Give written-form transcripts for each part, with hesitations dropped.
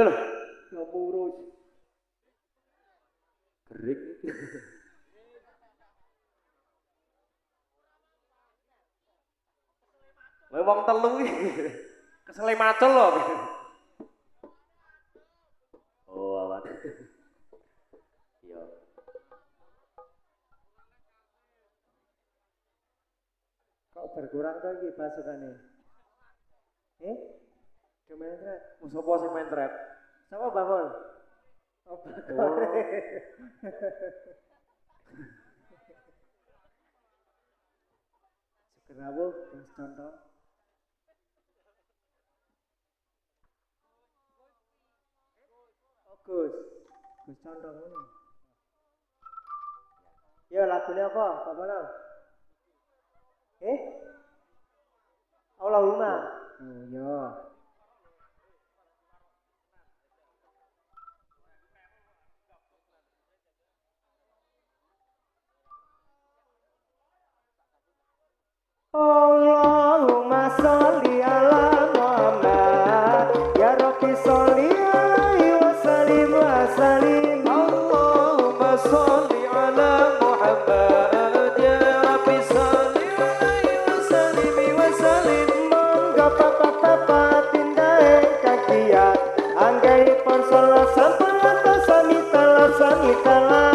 Lho, ngurus. Gerik. Kowe wong telu iki. Kesele macul lho. Oh, awak. Iya. Kok berkurang to iki pasukane? Main thread. Sapa sing main thread? Sapa Bangol? Oh, Bangol. Sekerawuh Mas contoh. Gus contoh ngono. Ya lagunya apa? Pak Manal? Allahumma. Oh ya. Allahumma sholli ala Muhammad ya Rabbi sholli alaihi wa sallim wa sallim. Allahumma sholli ala Muhammad ya Rabbi sholli alaihi wa sallim wa sallim. Monggo papa tindae kakiat anggaipun salah sampun atas samitala samitala.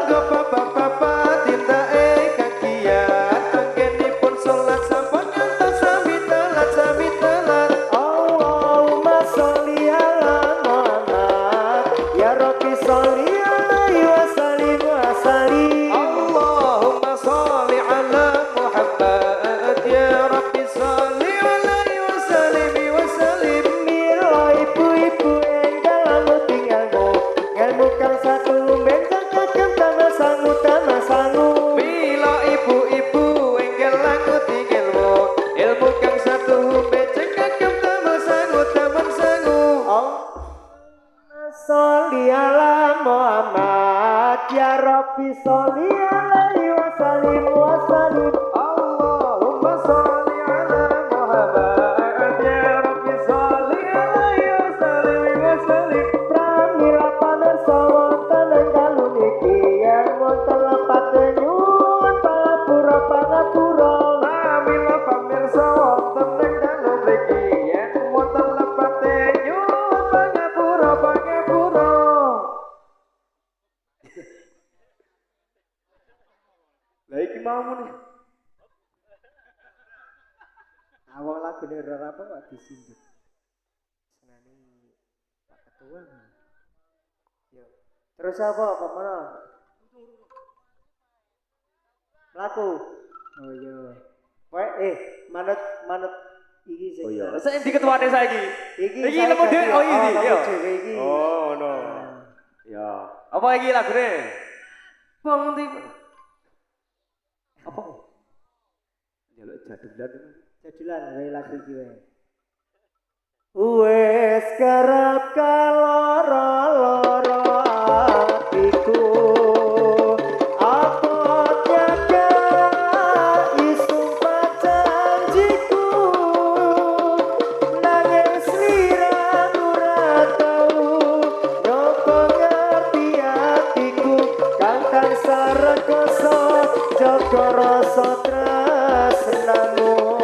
Monggo papa tindae kakiat anggenipun salat sampun atas samitalat samitalat. Allahumma sholli ala Muhammad ya Rabbi sholli alaihi wa sallim wa sallim. Allahumma sholli ala Muhammad ya Rabbi sholli alaihi wa sallim wa sallim. Milo ibu-ibu enggal tinggalmu ngelmu kang satu benjang kakang tambah sangu. Milo ibu-ibu enggal languti ilmu ilmu kang satu becek kagem taman sangu. Allahumma sholli ala Muhammad ya Rabbi sholli alaihi wa sallim wa sallim. Allahumma sholli ala Muhammad ya Rabbi sholli alaihi wa sallim wa sallim. Pramila pamirsa wonten ing dalem iki yen wonten lepate nyuwun pangapura. Pramila pamirsa wonten ing dalem mriki yen wonten lepate nyuwun pangapura. Lah iki mau nih. Awang lagune apa kok disindut. Senani Pak Ketua. Yo. Terus apa Pak Mono? Laku. Oh iya. Wae manut iki sing. Oh iya. Saya di ketuane saiki. Iki lemu dhewe. Oh iki. Yo. Iki. Oh no. Ya. Apa iki lagune? Bang ndi? Apa? Jaluk jadulan. Jadulan wae lagu iki wae. Wes kerep kaloro-loro atiku apa jaga isumpah janjiku nanging sliramu ora tau nyoba ngerti atiku kang tansah rekoso jaga rasa tresnamu.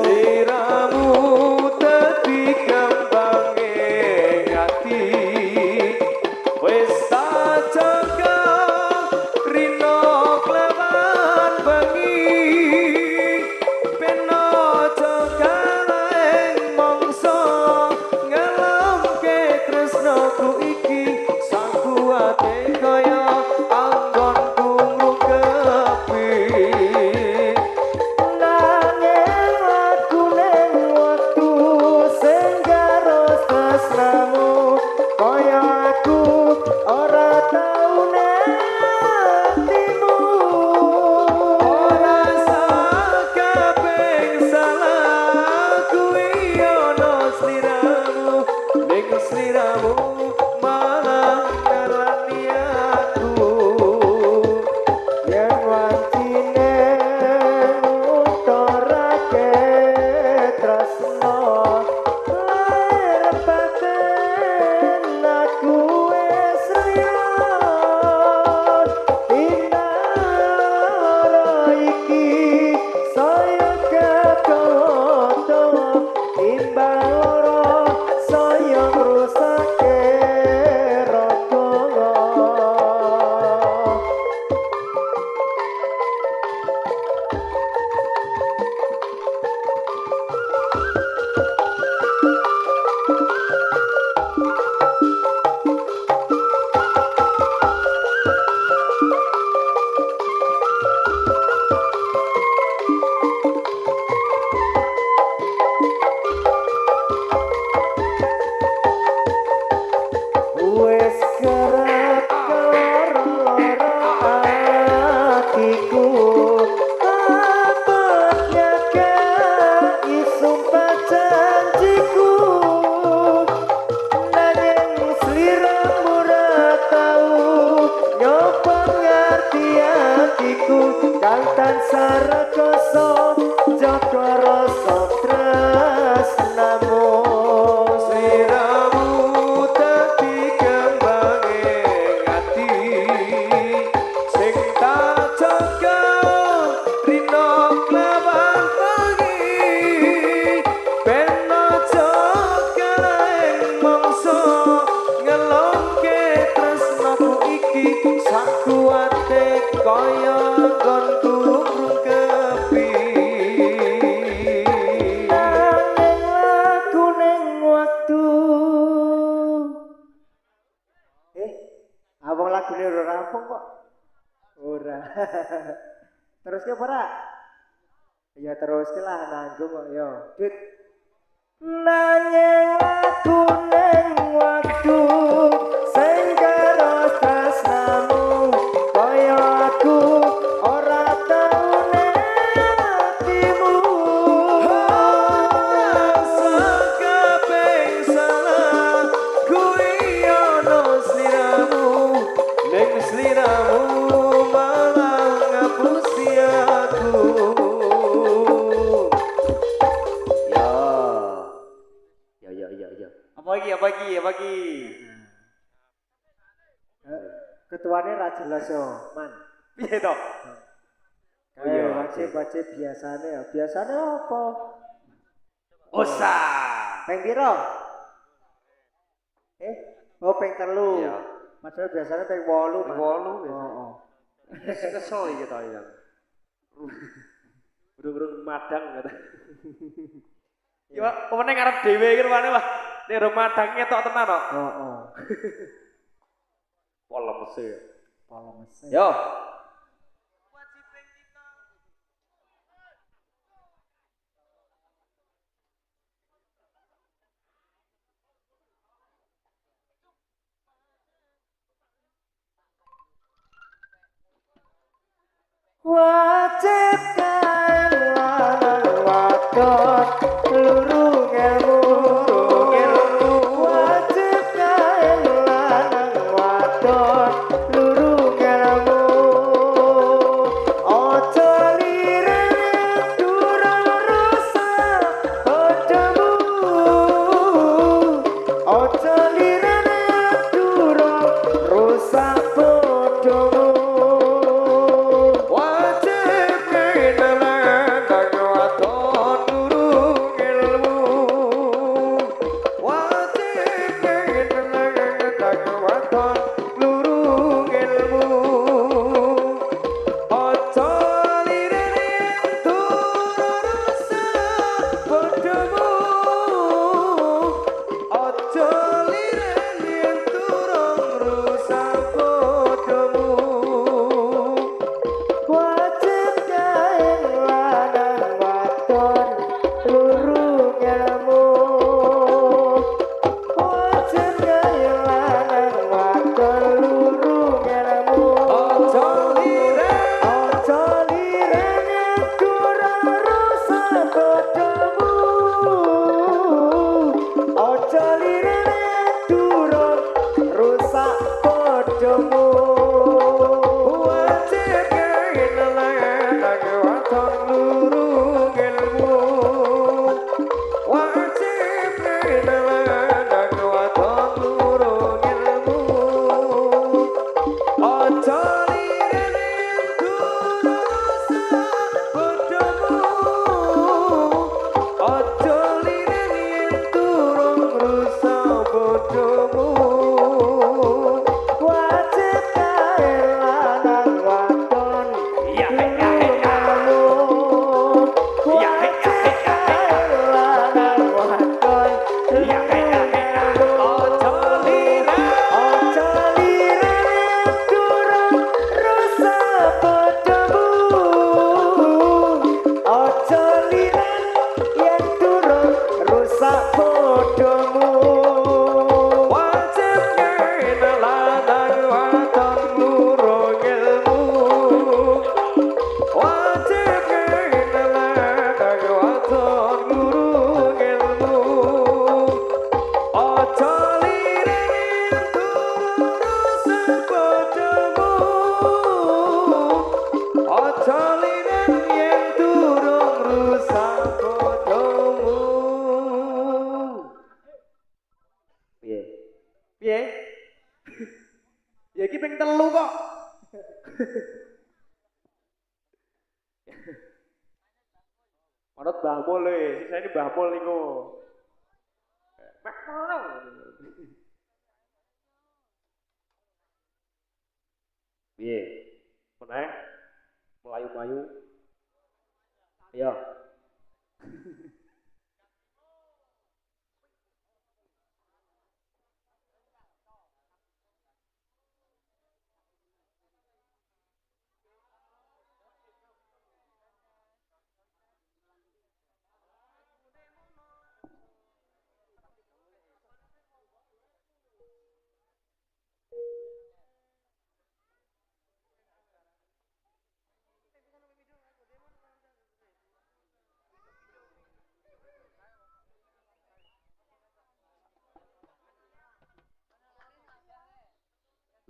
Sliramu dadi kembange ati wis tak jaga rino klewan bengi ben aja kaleng mangsa ngelamke tresnaku iki sang kuwate kaya anggonku nglukepi. Nanging aku ning wektu sing karo tresnamu kaya aku ora tau nentimu. Ora sakabeh salah kuwi ana sliramu ning sliramu malah ngarani aku. Yen wancine nuturake tresno lair batin lagune ora rampung kok. Ora. Terus ke ora? Ya terus ke lah nanggung kok yo. Dit. Nanging aku ning waktu sing karo tresnamu kaya aku ora tau netimu. Sakabeh salah kuwi ono sliramu ning sliramu malah ngapusi aku. Ya. Apa lagi? Ketuane ra jelas yo, Man. Piye to? Oh iya, wajib biasane ya. Biasane apa? Usah. Peng piro? Oh peng 3. Iya. Padahal biasanya peng 8, Man. 8 biasa. Oh. Kesel iki to ya. Burung-burung madang kata. Ya, pemene ngarep dhewe iki rupane wah. Nek ro madang ketok tenan kok. Oh. Polemese. Polemese. Yo. Wajib kae lanang wadon lurung ilmu. Wajib kae lanang wadon lurung ilmu. Ojo lirik durung rusak bodohmu. Ojo lirik durung rusak bodohmu. Ya iki ping 3 kok. Manut Mbah Mul sisa ini Mbah Mul niku. Piye? Meneh melayu-melayu. Iya.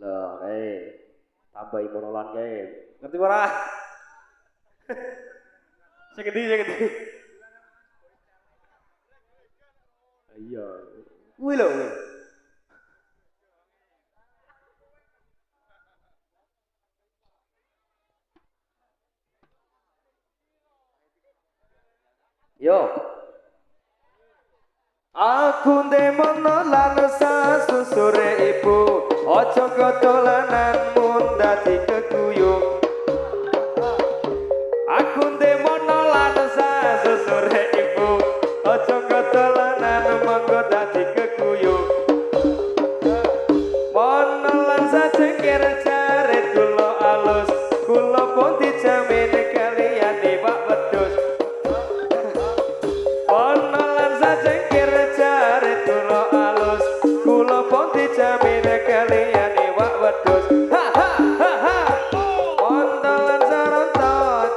Loh, tambahi monolan kae. Ngerti ora? Sing gede, sing gede. Iya. Kuwi lho. Yo. Aku ndemono lan sasusure ibu, aja ketolanan mun dadi keguyung. Aku ndemono lan sasusure ibu, aja ketolanan monggo dadi keguyung. Mono lan sajengker jaret kula alus, kula pun dijamin kaliyan iwak wedhus. Mono lan sajengker jaret kula alus, kula pun dijamin kaliyan iwak wedhus. Ha ha ha ha. Mono lan saronta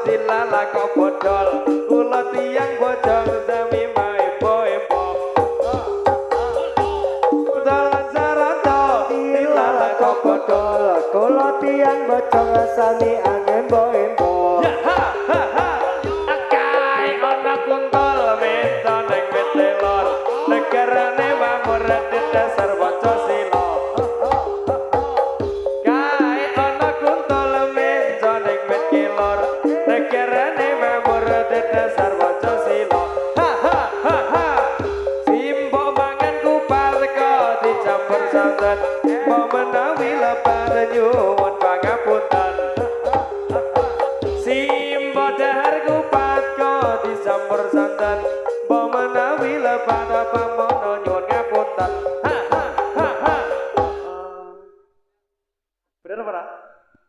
dilala kok bodol, kula tiyang bojong sami maempo-empo. Dalan saronta dilala kok bodol, Kula tiang bocong sami angembo-embo. ya ha ha ha. Akai ana kuntul menta ning metelor, negarane mamur dasar Pancasila. Kai ana kuntul menta ning metelor, negarane mamur dasar Pancasila. Ha ha ha ha. Simbok mangan kupal kok dicampur santen, mau menawi lebar nyuwun pangapunten. Simbok dahar kupat kok dicampur santen, mau menawi lebar pamono nyuwun ngapunten. Ha ha ha ha. Bener apa ora?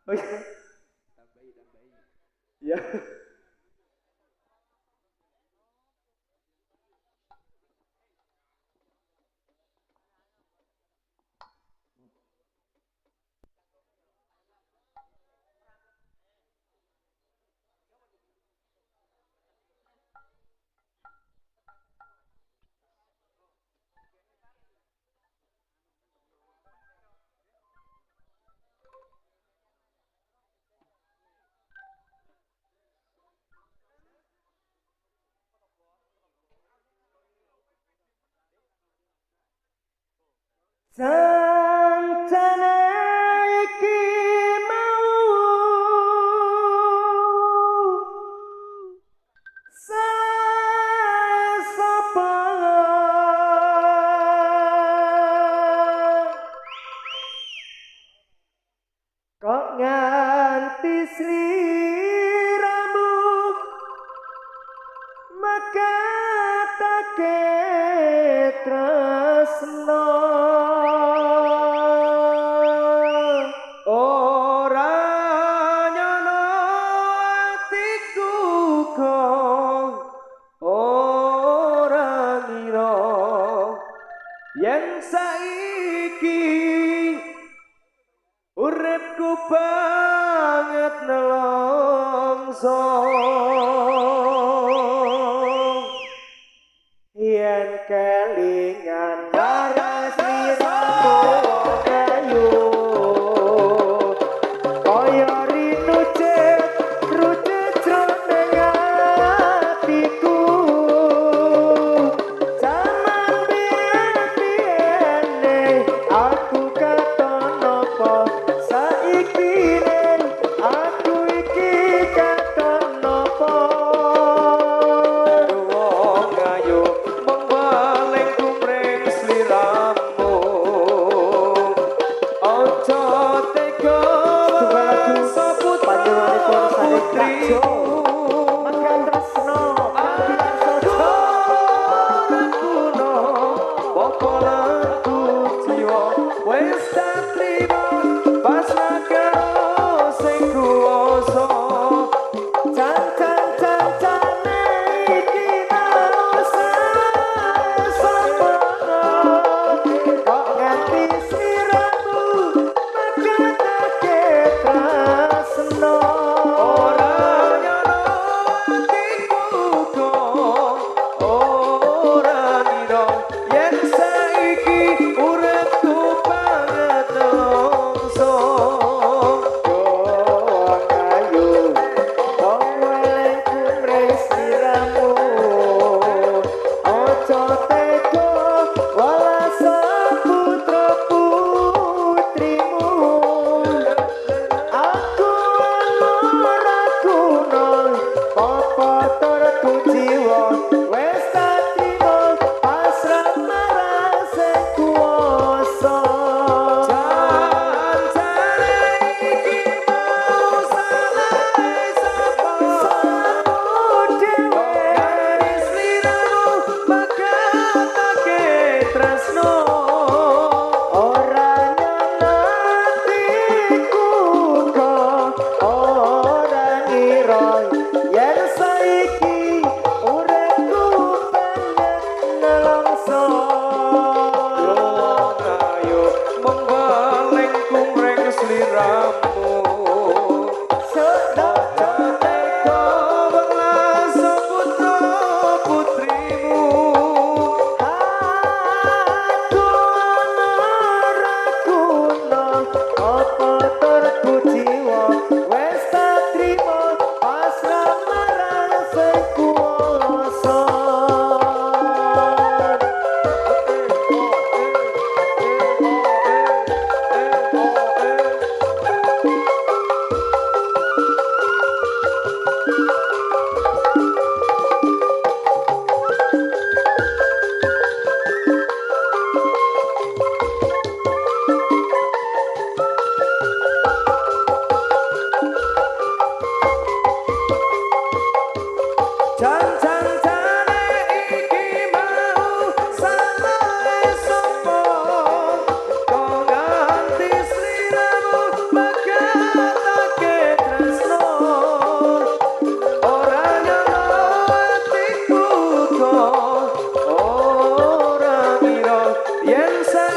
Oh iya. Iya.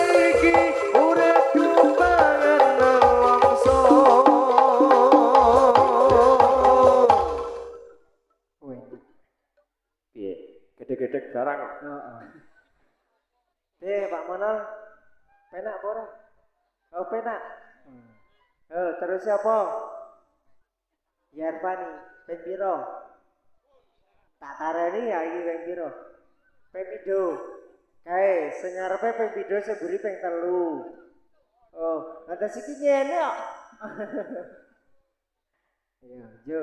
saiki uripku pangan nelongso. Wih. Piye? Gede-gede barang kok. Pak Monol, penak apa ora? Oh penak. Terus siapa? Yarvani, ping piro? Tak tareni ya iki ping piro? Ping pindho. Kae sing ngarepe ping pindho seburi ping telu. Oh, ada siki ngene kok. Ayo, Jo.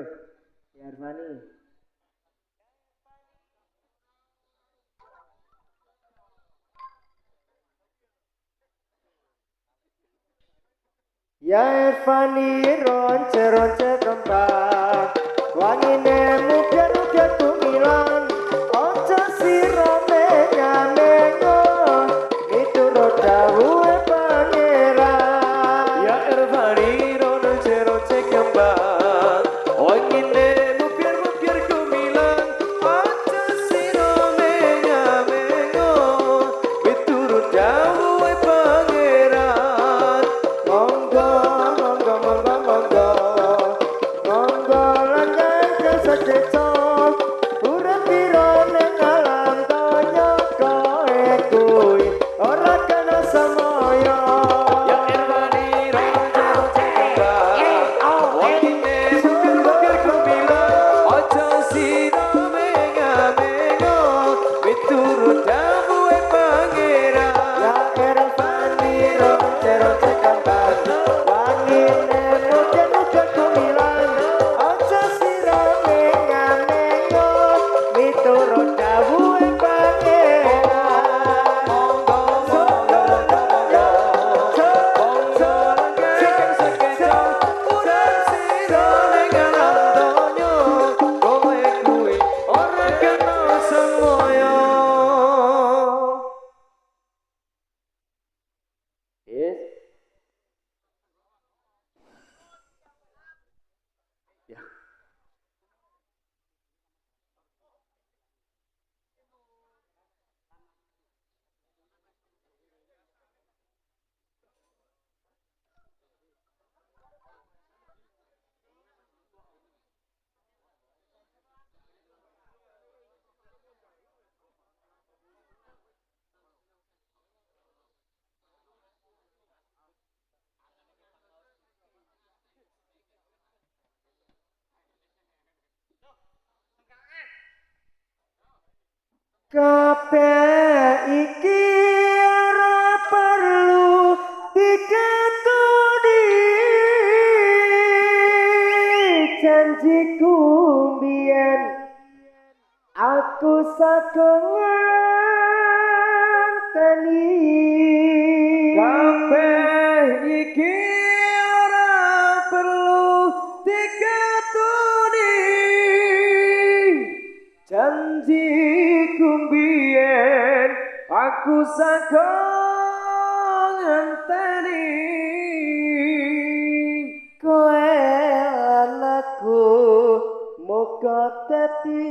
Yarvani. Ya Irfani ronce kembang wangine muger-muger kumilan ojo sirone nyamengo miturut dawuhe pangeran. Ya Irfani ronce kembang wangine mupiar-mupiar kumilan aja sirone nyamengo miturut dawuhe pangeran. Monggo langgang kesekecok urip piro ning alam donya koe kuwi ora kena semoyo. Ya Irfani ronce kembang wangine mupiar-mupiar kumilan aja sirone nyamengo miturut dawuhe pangeran. Ya Irfani ronce kembang wangine muger-muger kumilan aja sirane ngamengo miturut dawuhe pangeran. Kabeh iki ora perlu diketuni janjiku mbiyen aku sakongan tani. Kabeh iki ora perlu dikatuni janjiku mbiyen aku sakon ngenteni Koe anakku muga dadi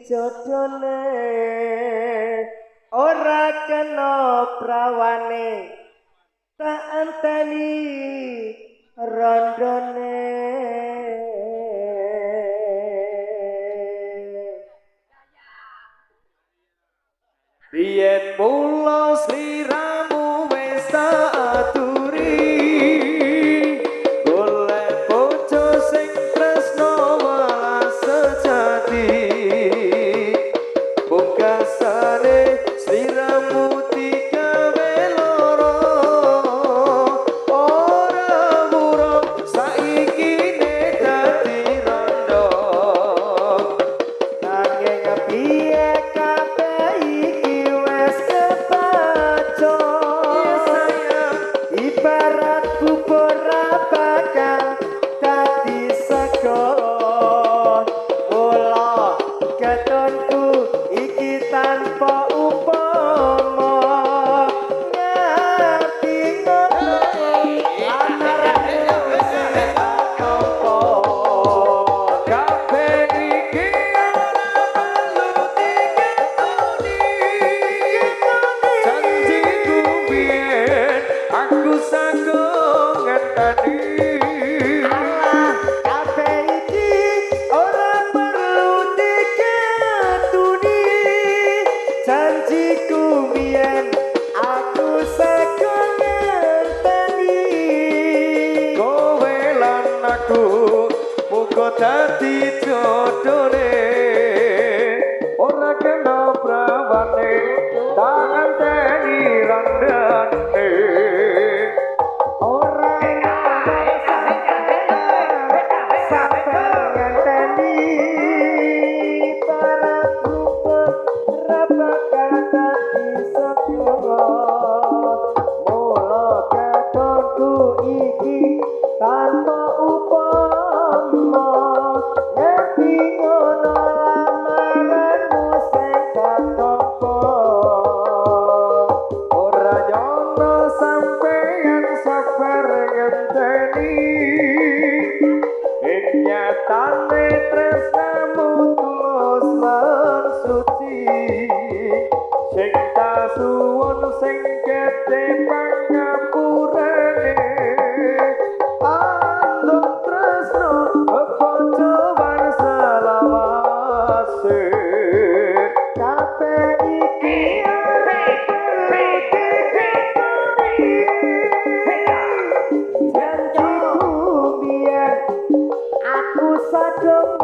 jodhone ora kena prawane tak anteni rondone. biyen mula sliramu wis tak aturi golek bojo sing tresno welas sejati pungkasane sliramu digawe loro ora murah saiki sagung ngenteni Allah kabeh iki ora perlu dikatuni janjiku biyen aku sagung ngenteni kowe lan aku muga dadi jodone ora kena prawane tak anteni randane ora sabar ngenteni para rupa rabaka dadi sedya mula katonku iki tanpa upama ngerti ngono lamaranmu sing katopo ora nyono sampeyan sabar ngenteni ing nyatane tresnamu tulus lan suci sing tak suwun sing gedhe pangapurane andung tresno kepocoban selawase kabeh iki janjiku biyen aku sadung